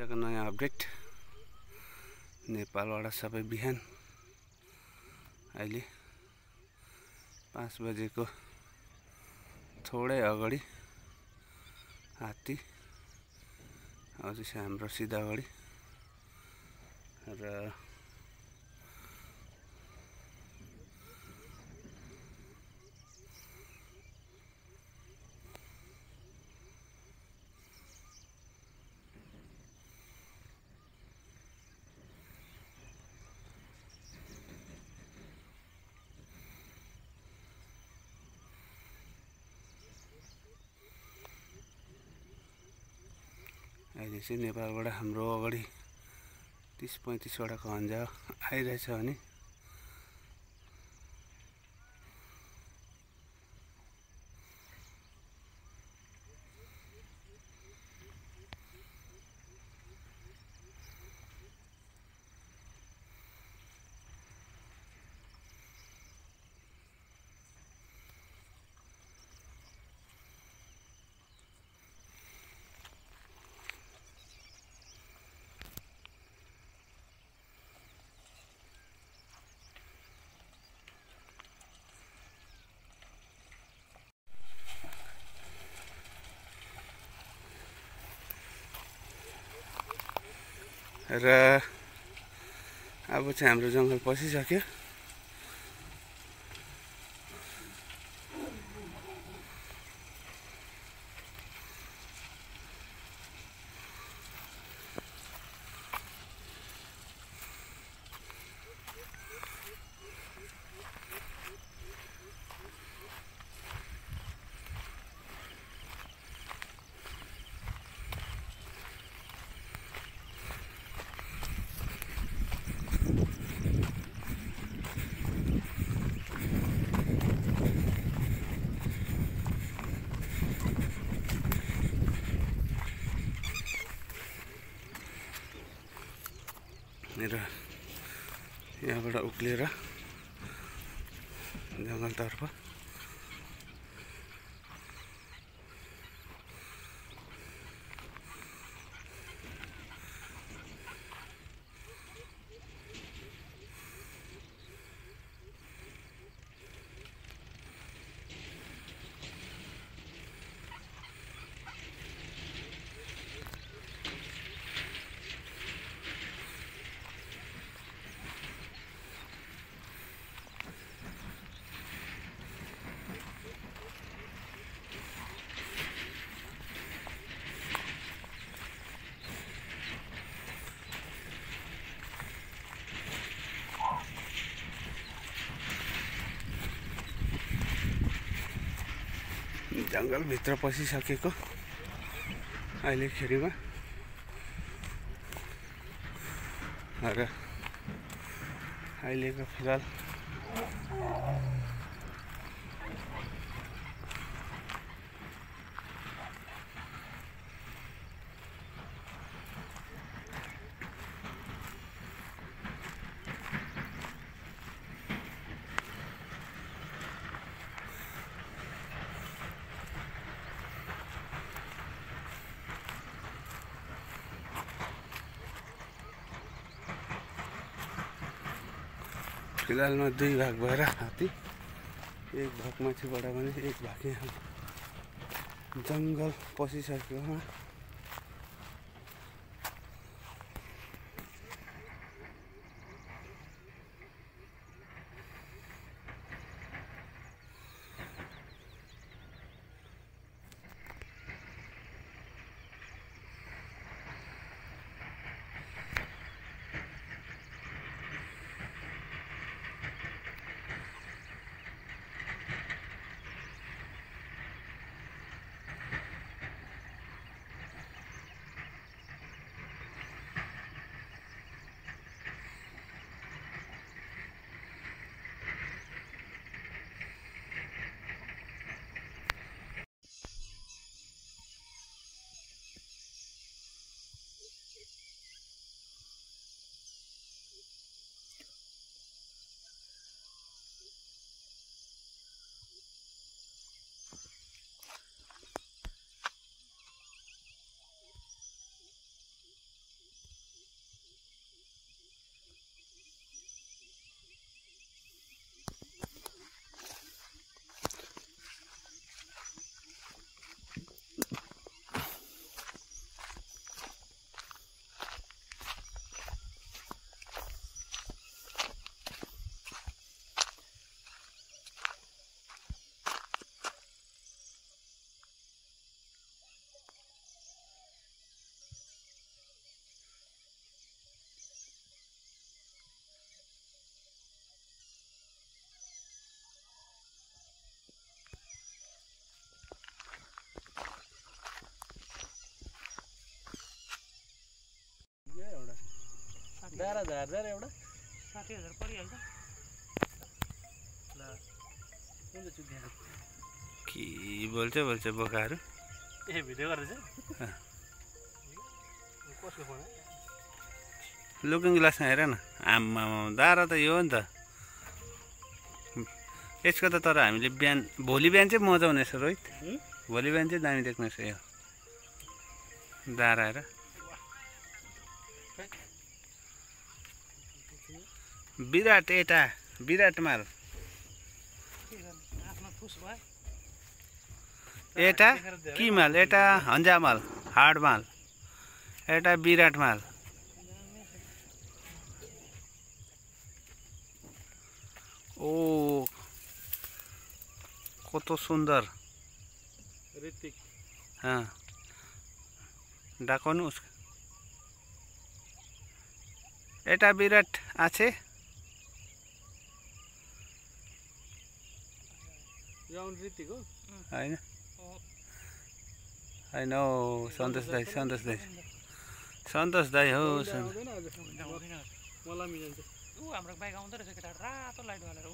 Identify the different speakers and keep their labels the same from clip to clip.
Speaker 1: आजको नयाँ अपडेट नेपालबाट सबै बिहान अहिले 5 बजेको थोरै अगाडि हात्ती आउँदैछ हाम्रो सिधागढी र अहिले चाहिँ नेपालबाट हाम्रो अगाडि 30-35 वटाको हन्जा आइरहेछ भने र अब चाहिँ हाम्रो जङ्गल पसिसक्यो। र यहाँबाट उक्लिएर जङ्गलतर्फ जङ्गलभित्र पसिसकेको अहिलेखेरिमा र अहिलेको फिलहाल फिलहालमा 2 भाग भएर हात्ती, एक भाग माथिबाट भने एक भाग यहाँ जङ्गल पसिसकेकोमा दारा झार्दा एउटा
Speaker 2: 60,000 परिहाल्छ ल कुन चाहिँ चुक्या
Speaker 1: के बोल्छ बोकाहरू
Speaker 2: ए भिडियो गर्दैछ कसको फोन
Speaker 1: लुकिङ ग्लासमा हेर न आम्मा दारा त यो हो नि त यसको त तर हामीले बिहान भोलि बिहान चाहिँ मजा हुनेछ रोहित भोलि बिहान चाहिँ दामी देख्नेछ यो दारा हेर विराट माल एटा की माल एटा हन्जा माल हार्ड माल एटा विराट माल ओ কত সুন্দর
Speaker 2: ঋত্বিক
Speaker 1: হ্যাঁ ডাকো নুস এটা বিরাট আছে
Speaker 2: राउन्ड ऋत्विक हो
Speaker 1: हैन हैन हो सन्तोष दाई हो
Speaker 2: मलाई मिल्छ ऊ हाम्रो बाइक आउँदै रहेछ केटा रातो लाइट हालेर ऊ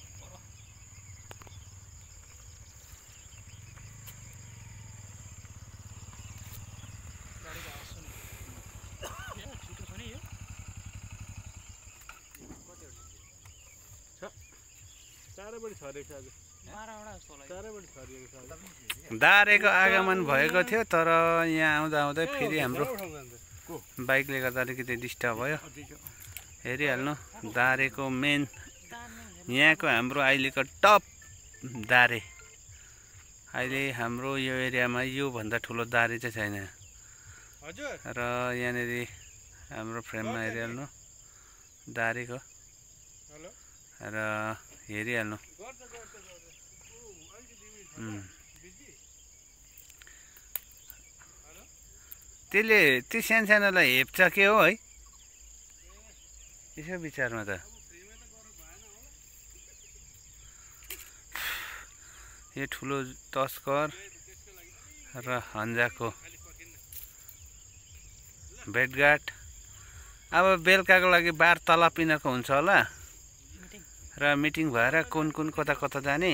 Speaker 1: दारेको आगमन भएको थियो तर यहाँ आउँदा आउँदै फेरि हाम्रो बाइकले गर्दा अलिकति डिस्टर्ब भयो हेरिहाल्नु दारेको मेन यहाँको हाम्रो अहिलेको टप दारे अहिले हाम्रो यो एरियामा योभन्दा ठुलो दारे चाहिँ छैन र यहाँनिर हाम्रो फ्रेममा हेरिहाल्नु दारेको र हेरिहाल्नु त्यसले त्यो सानोलाई हेप्छ के हो है यसो विचारमा त यो ठुलो तस्कर र हन्जाको भेटघाट अब बेलुकाको लागि वार्तालाप यिनीहरूको हुन्छ होला र मिटिङ भएर कुन कता जाने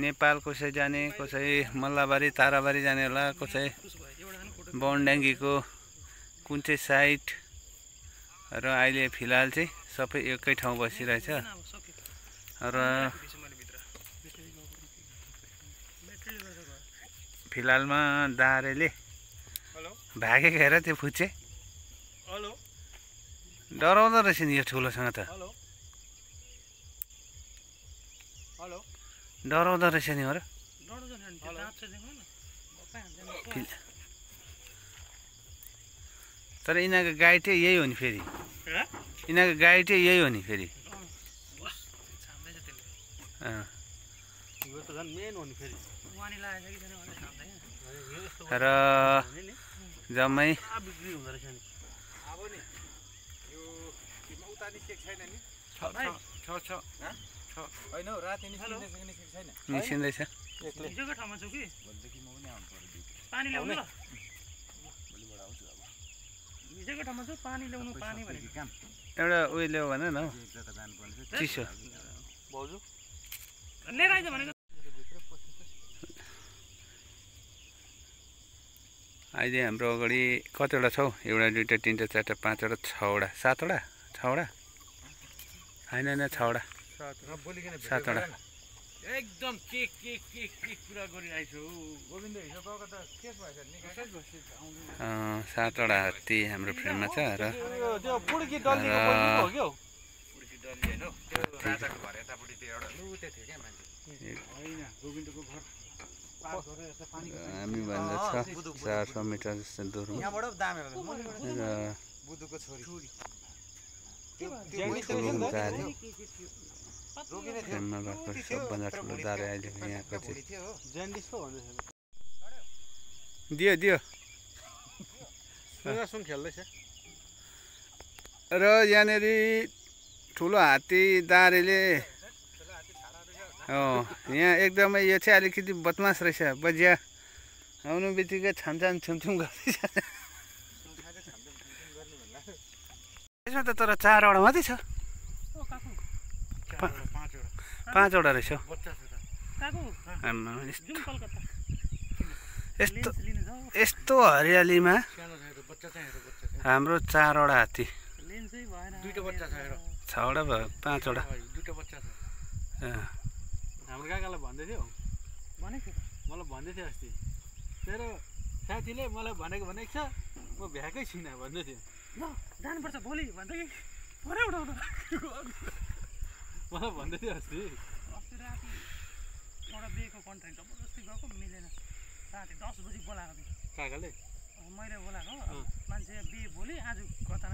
Speaker 1: नेपाल कसै जाने कसै मल्लाबारी ताराबारी जाने होला कसै बन्डाङ्गीको कुन चाहिँ साइड र अहिले फिलहाल चाहिँ सबै एकै ठाउँ बसिरहेछ र फिलहालमा दारेले भागेको हेर त्यो फुच्चे डराउँदो रहेछ नि यो ठुलोसँग त डराउँदो रहेछ नि हो र तर यिनीहरूको गाइड चाहिँ यही हो नि फेरि यिनीहरूको गाइड चाहिँ यही हो नि फेरि र जम्मै निस्किँदैछ एउटा उयो ल्याऊ भन न चिसो अहिले हाम्रो अगाडि कतिवटा छौ एउटा दुईवटा तिनवटा चारवटा पाँचवटा छवटा छवटा होइन 6वटा 7वटा
Speaker 2: एकदम के कुरा गरिरहेछु गोविन्द हिजोको त के भएछ नि
Speaker 1: 7वटा हात्ती हाम्रो फ्रेममा छ र
Speaker 2: त्यो पुड्की डल्लीको बोल्नुको हो के हो पुड्की डल्ली हैन त्यो राजाको घर यतापट्टि त्यो एउटा लुते थियो के मान्छे हैन गोविन्दको घर
Speaker 1: हामी भन्दा 400 मिटर जस्तो दूरमा
Speaker 2: यहाँबाट दामेको र बुद्धको छोरी
Speaker 1: फ्रेममा भएको सबभन्दा ठुलो दारे अहिले यहाँको चाहिँ दियो र यहाँनिर ठुलो हात्ती दारेले यहाँ एकदमै यो चाहिँ अलिकति बदमास रहेछ बजिया आउनु बित्तिकै छमछम छुमछुम गर्दैछ यसमा त तर 4वटा मात्रै छ।
Speaker 3: ओ काकु
Speaker 1: 5वटा रहेछ हौ।
Speaker 2: बच्चा छ त
Speaker 3: काकु
Speaker 1: आम्मा,
Speaker 3: जुम कलकत्ता
Speaker 1: यस्तो
Speaker 3: लेन्स लिनु छ
Speaker 1: यस्तो हरियालीमा
Speaker 2: सानो छ हेर बच्चा चाहिँ हेर बच्चा छ
Speaker 1: हाम्रो 4वटा हात्ती,
Speaker 3: लेन्सै भएन
Speaker 2: 2टा बच्चा छ हेर
Speaker 1: 6वटा भयो 5वटा।
Speaker 2: 2टा बच्चा छ
Speaker 4: हाम्रो काकालाई भन्दै थियो
Speaker 3: भनेको थियो त
Speaker 4: मलाई भन्दै थियो अस्ति तेरो साथीले मलाई भनेको छ म भ्याएकै छुइनँ भन्दै थियो
Speaker 3: ल जानुपर्छ भोलि भन्दै परे उठाउँदा
Speaker 4: मलाई भन्दै थियो अस्ति
Speaker 3: अस्ति राति एउटा बिहेको कन्ट्र्याक्ट जबरजस्ती गएको मिलेन राति 10 बजी बोलाएको थियो
Speaker 4: काकाले
Speaker 3: मैले बोलाएको मान्छे बिहे भोलि आज कता